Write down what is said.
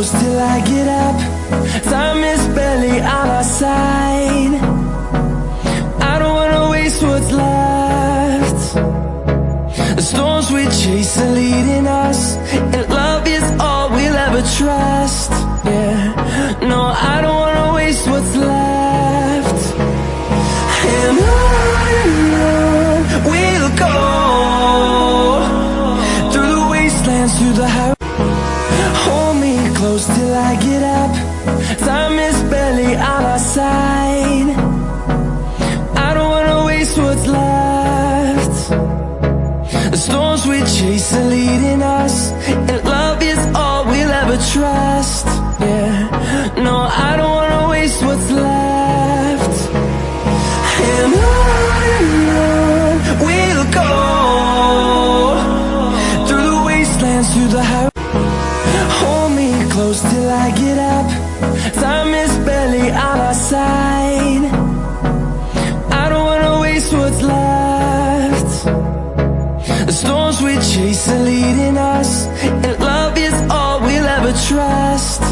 close till I get up. Time is barely on our side. I don't wanna waste what's left. The storms we chase are leading us, and love is all we'll ever trust. Yeah, no, I don't wanna waste what's left. And on we'll go, through the wastelands, through the highways. Hold me close till I get up. Time is barely on our side. I don't wanna waste what's left. The storms we chase are leading us, and love is all we'll ever trust. Yeah, no, I don't wanna waste what's left. And on we'll go, through the wastelands, through the highways. Hold me close till I get up. Time is barely on our side. I don't wanna waste what's left. The storms we chase are leading us, and love is all we'll ever trust.